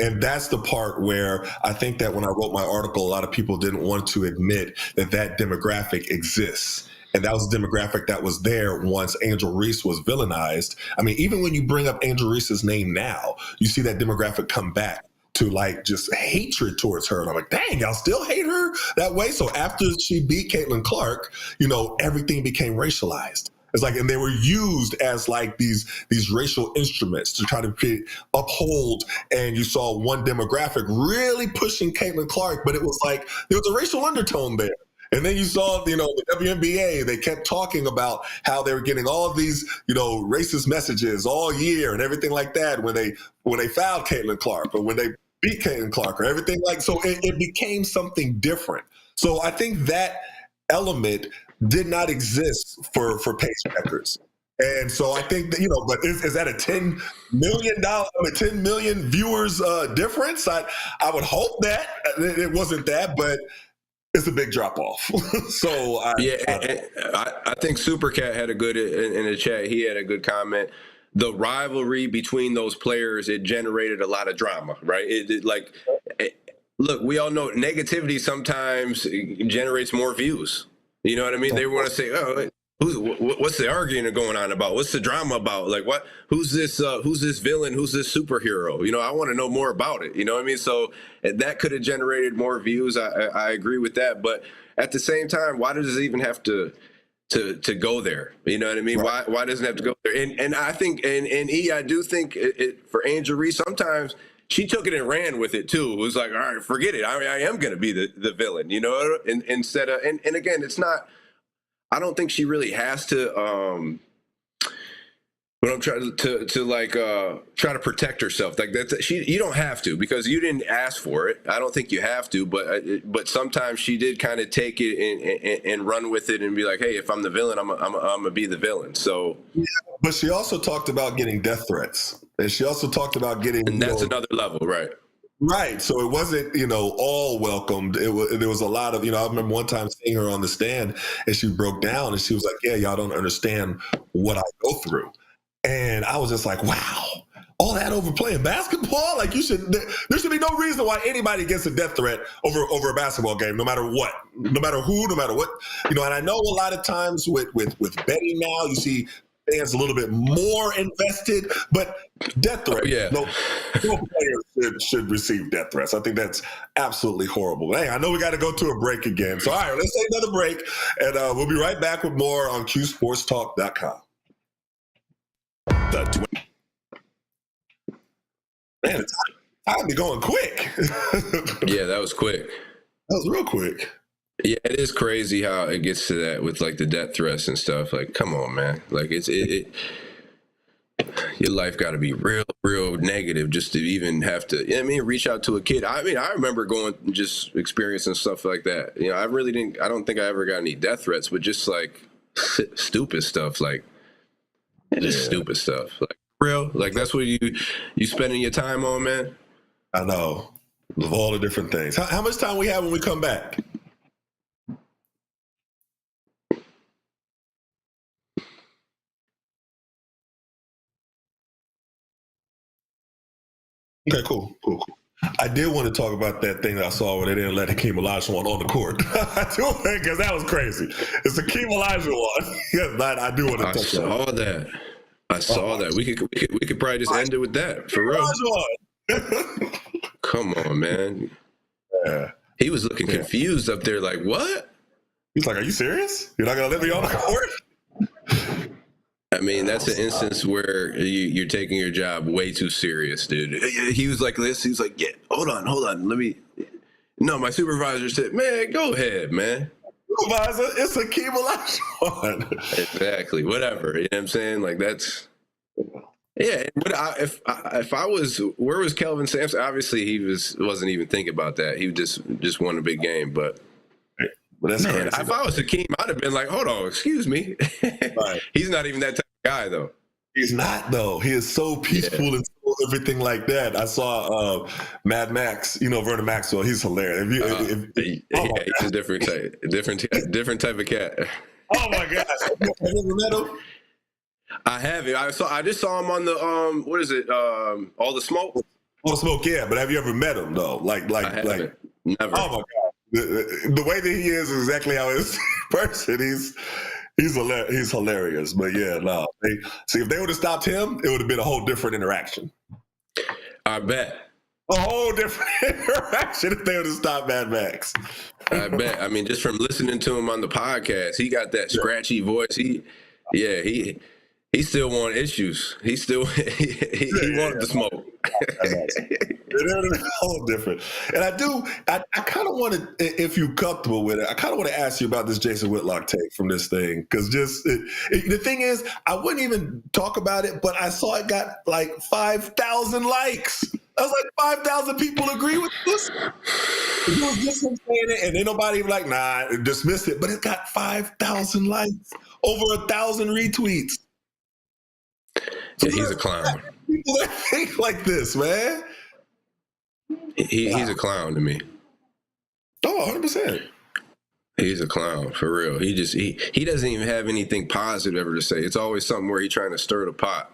And that's the part where I think that when I wrote my article, a lot of people didn't want to admit that demographic exists. And that was the demographic that was there once Angel Reese was villainized. I mean, even when you bring up Angel Reese's name now, you see that demographic come back to just hatred towards her. And I'm like, dang, y'all still hate her that way? So after she beat Caitlyn Clark, everything became racialized. It's like, and they were used as these racial instruments to try to uphold. And you saw one demographic really pushing Caitlyn Clark, but it was like, there was a racial undertone there. And then you saw, the WNBA, they kept talking about how they were getting all of these, racist messages all year and everything like that when they fouled Caitlyn Clark or when they beat Caitlyn Clark or everything so it became something different. So I think that element did not exist for Paige Beckers. And so I think that, but is that a $10 million viewers difference? I would hope that it wasn't that, but it's a big drop off. So I think Supercat had a good in the chat. He had a good comment. The rivalry between those players, it generated a lot of drama, right? Look, we all know negativity sometimes generates more views. You know what I mean? They want to say, oh, what's the arguing going on about? What's the drama about? Like, what? Who's this villain? Who's this superhero? I want to know more about it. You know what I mean? So that could have generated more views. I agree with that. But at the same time, why does it even have to go there? You know what I mean? Right. Why doesn't it have to go there? And I think, and I do think it for Angel Reese, sometimes she took it and ran with it too. It was like, all right, forget it. I am going to be the villain, and instead of, and again, it's not, I don't think she really has to, But I'm trying to try to protect herself. Like that, you don't have to because you didn't ask for it. I don't think you have to, but sometimes she did kind of take it and run with it and be like, hey, if I'm the villain, I'm gonna be the villain. So, yeah, but she also talked about getting death threats, and she also talked about getting. And that's another level, right? Right. So it wasn't, all welcomed. There was a lot of, I remember one time seeing her on the stand and she broke down and she was like, yeah, y'all don't understand what I go through. And I was just like, wow, all that over playing basketball? Like there should be no reason why anybody gets a death threat over a basketball game, no matter what, no matter who, no matter what, and I know a lot of times with betting now, you see fans a little bit more invested, but death threats, no player should receive death threats. I think that's absolutely horrible. Hey, I know we got to go to a break again. So, all right, let's take another break, and we'll be right back with more on QSportsTalk.com. Man, time be going quick. Yeah, that was quick. That was real quick. Yeah, it is crazy how it gets to that with like the death threats and stuff. Like, come on, man. Like your life got to be real negative just to even have to, reach out to a kid. I remember just experiencing stuff like that. I don't think I ever got any death threats, but just like stupid stuff, like just stupid stuff. Like real, like that's what you spending your time on, man. I know. Of all the different things. How much time we have when we come back? Okay, cool. I did want to talk about that thing that I saw where they didn't let Hakeem Olajuwon on the court. I do think because that was crazy. It's Hakeem Olajuwon. Yes, I do want to touch on that. I saw that. We could probably just end it with that for real. Come on, man. Yeah. He was looking confused up there, like what? He's like, "Are you serious? You're not gonna let me on the court?" I mean, that's an instance where you're taking your job way too serious, dude. He was like this. He was like, yeah, hold on. Let me. No, my supervisor said, man, go ahead, man. Supervisor, it's Hakeem Olajuwon. Exactly. Whatever. You know what I'm saying? Like that's. Yeah. If I was, where was Kelvin Sampson? Obviously, he wasn't even thinking about that. He just won a big game, but. That's man, if I was Hakeem, I'd have been like, hold on, excuse me. Right. He's not even that type of guy, though. He's not, though. He is so peaceful and so everything like that. I saw Mad Max, Vernon Maxwell. He's hilarious. He's a different type of cat. Oh, my gosh. Have you ever met him? I haven't. I just saw him on the, what is it, All the Smoke? All the Smoke, yeah. But have you ever met him, though? Like, never. Oh, my God. The way that he is exactly how his person. He's hilarious. But yeah, no. If they would have stopped him, it would have been a whole different interaction. I bet. A whole different interaction if they would have stopped Mad Max. I bet. I mean, just from listening to him on the podcast, he got that scratchy voice. He still want issues. He still he wanted to smoke. It's all different. And I kind of want to, if you're comfortable with it, I kind of want to ask you about this Jason Whitlock take from this thing. Because the thing is, I wouldn't even talk about it, but I saw it got like 5,000 likes. I was like, 5,000 people agree with this? It was just him saying it, and then nobody was like, nah, dismissed it. But it got 5,000 likes, over 1,000 retweets. So yeah, he's a clown. People that think like this, man. He's a clown to me. Oh, 100%. He's a clown for real. He doesn't even have anything positive ever to say. It's always something where he's trying to stir the pot.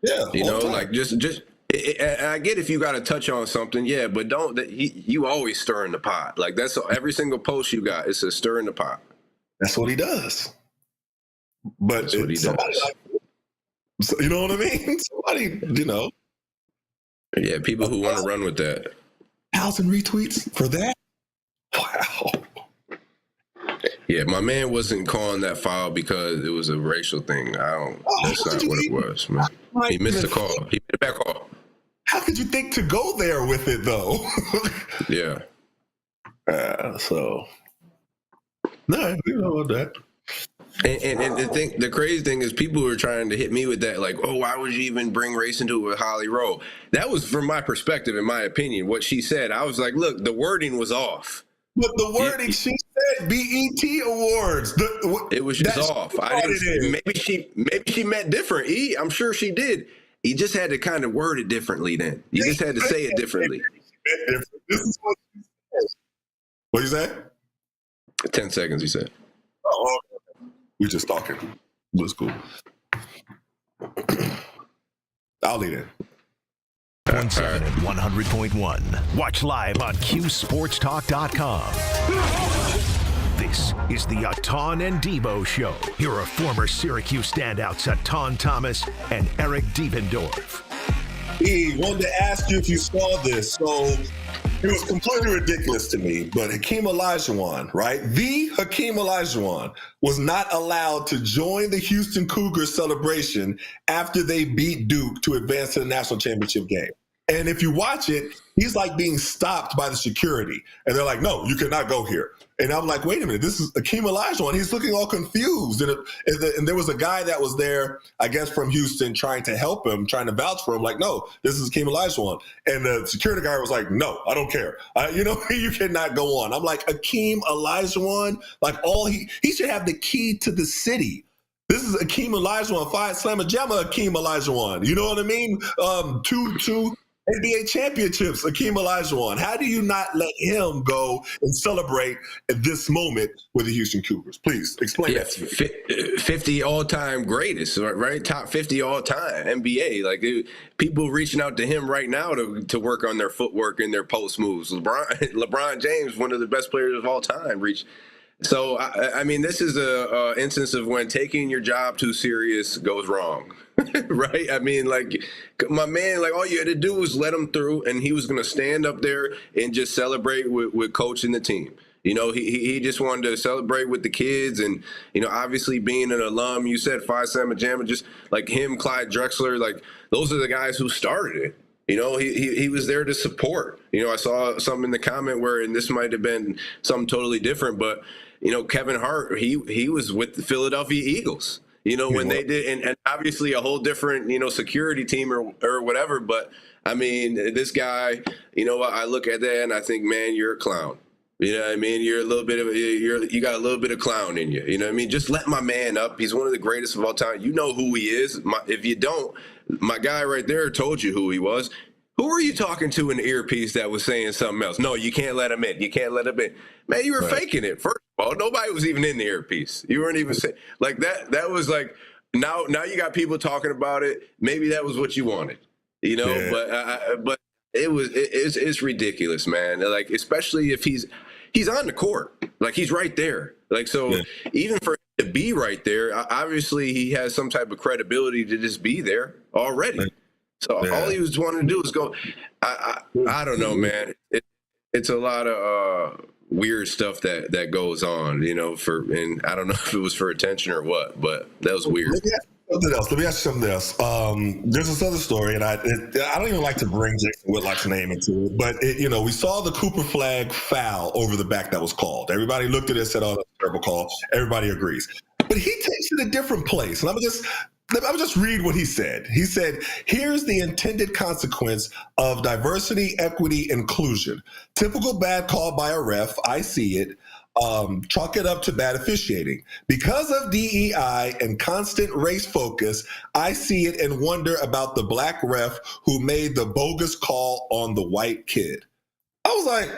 Yeah, like just. And I get if you got to touch on something, yeah, but you always stirring the pot. Like that's every single post you got. It's a stir in the pot. That's what he does. But that's what he does. You know what I mean? Somebody, Yeah, people who want to run with that. 1,000 retweets for that? Wow. Yeah, my man wasn't calling that foul because it was a racial thing. That's not what it was, man. He missed the call. He made a back call. How could you think to go there with it, though? Yeah. No, you know about that. And the crazy thing is people were trying to hit me with that, like, oh, why would you even bring race into it with Holly Rowe? That was from my perspective, in my opinion, what she said. I was like, look, the wording was off. But the wording, she said BET Awards. It was just off. Maybe she meant different. I'm sure she did. You just had to kind of word it differently then. You just had to say it differently. This is what she said. What you say? 10 seconds, you said. Oh, we just talking. That's cool. I'll leave it. 107 and 100.1. Watch live on QSportsTalk.com. This is the Etan Devo Show. Here are former Syracuse standouts Etan Thomas and Eric Devendorf. Wanted to ask you if you saw this. So it was completely ridiculous to me, but Hakeem Olajuwon, right? The Hakeem Olajuwon was not allowed to join the Houston Cougars celebration after they beat Duke to advance to the national championship game. And if you watch it, he's like being stopped by the security. And they're like, no, you cannot go here. And I'm like, wait a minute, this is Hakeem Olajuwon. He's looking all confused. And there was a guy that was there, I guess, from Houston trying to help him, trying to vouch for him. Like, no, this is Hakeem Olajuwon. And the security guy was like, no, I don't care. You cannot go on. I'm like, Hakeem Olajuwon, like he should have the key to the city. This is Hakeem Olajuwon, 5 Slamma Jamma Hakeem Olajuwon. You know what I mean? Two NBA championships, Hakeem Olajuwon. How do you not let him go and celebrate at this moment with the Houston Cougars? Please explain that to me. 50 all-time greatest, right? Top 50 all-time NBA. Like people reaching out to him right now to work on their footwork and their post moves. LeBron James, one of the best players of all time, reached. So I mean, this is a instance of when taking your job too serious goes wrong. Right? I mean, like, my man, like, all you had to do was let him through, and he was going to stand up there and just celebrate with coaching the team. You know, he just wanted to celebrate with the kids, and, you know, obviously being an alum, you said Phi Sigma Jamma, just like him, Clyde Drexler, like, those are the guys who started it. You know, he was there to support. You know, I saw something in the comment where, and this might have been something totally different, but, you know, Kevin Hart, he was with the Philadelphia Eagles. You know, when they did, and obviously a whole different, you know, security team or whatever. But, I mean, this guy, you know, I look at that and I think, man, you're a clown. You know what I mean? You're a little bit of you got a little bit of clown in you. You know what I mean? Just let my man up. He's one of the greatest of all time. You know who he is. If you don't, my guy right there told you who he was. Who were you talking to in the earpiece that was saying something else? No, you can't let him in. You can't let him in. Man, you were faking it. First of all, nobody was even in the earpiece. You weren't even saying like that. That was like now you got people talking about it. Maybe that was what you wanted, you know. Yeah. But it's ridiculous, man. Like, especially if he's on the court, like he's right there. Like, so even for him to be right there, obviously he has some type of credibility to just be there already. Right. So all he was wanting to do was go. I don't know, man. It's a lot of weird stuff that goes on, you know. And I don't know if it was for attention or what, but that was weird. Let me ask you something else. There's this other story, and I don't even like to bring Jason Whitlock's name into it, but you know, we saw the Cooper flag foul over the back that was called. Everybody looked at it and said, "Oh, that's a terrible call." Everybody agrees, but he takes it a different place, and I'll just read what he said. He said, here's the intended consequence of diversity, equity, inclusion. Typical bad call by a ref. I see it. Chalk it up to bad officiating. Because of DEI and constant race focus, I see it and wonder about the black ref who made the bogus call on the white kid. I was like,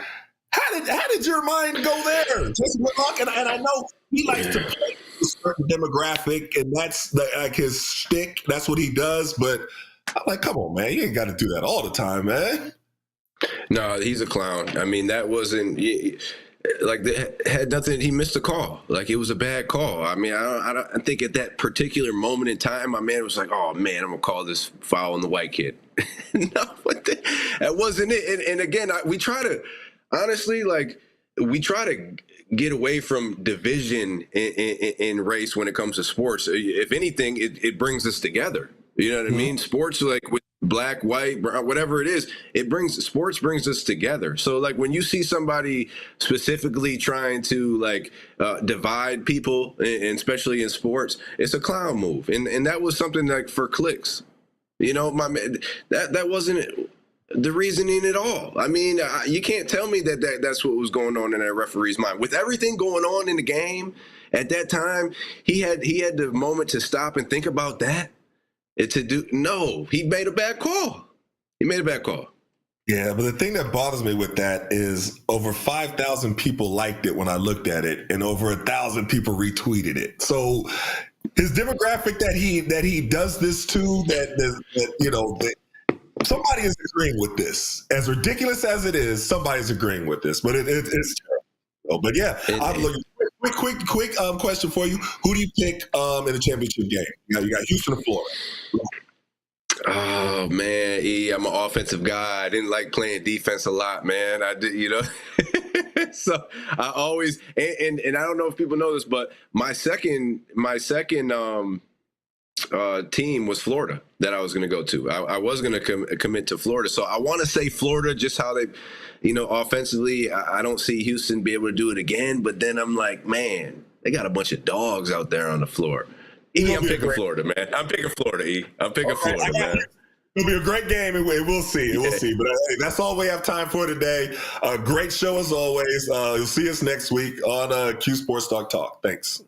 how did your mind go there? Jason Whitlock, and I know he likes to play a certain demographic, and that's like his shtick. That's what he does. But I'm like, come on, man, you ain't got to do that all the time, man. No, he's a clown. I mean, that wasn't like that had nothing. He missed a call. Like, it was a bad call. I mean, I think at that particular moment in time, my man was like, oh man, I'm gonna call this foul on the white kid. No, that wasn't it. And again, we try to. Honestly, like, we try to get away from division in race when it comes to sports. If anything, it brings us together. You know what I mean? Sports, like with black, white, brown, whatever it is, sports brings us together. So like when you see somebody specifically trying to like divide people, and especially in sports, it's a clown move. And that was something like for clicks. You know, my man, that wasn't the reasoning at all. I mean, you can't tell me that's what was going on in that referee's mind. With everything going on in the game at that time, he had the moment to stop and think about that. No, he made a bad call. Yeah, but the thing that bothers me with that is over 5,000 people liked it when I looked at it, and over 1,000 people retweeted it. So his demographic that he does this to, that somebody is agreeing with this. As ridiculous as it is, somebody's agreeing with this. But it's terrible. But yeah, I'm looking. Quick question for you: who do you pick in the championship game? You got Houston or Florida? Oh man, I'm an offensive guy. I didn't like playing defense a lot, man. I did, So I always and I don't know if people know this, but my second team was Florida that I was going to go to. I was going to commit to Florida, so I want to say Florida, just how they, offensively. I don't see Houston be able to do it again. But then I'm like, man, they got a bunch of dogs out there on the floor. I'm picking Florida, man. I'm picking Florida. I'm picking Florida, man. It'll be a great game, and we'll see. We'll see. But hey, that's all we have time for today. Great show as always. You'll see us next week on Q Sports Talk. Thanks.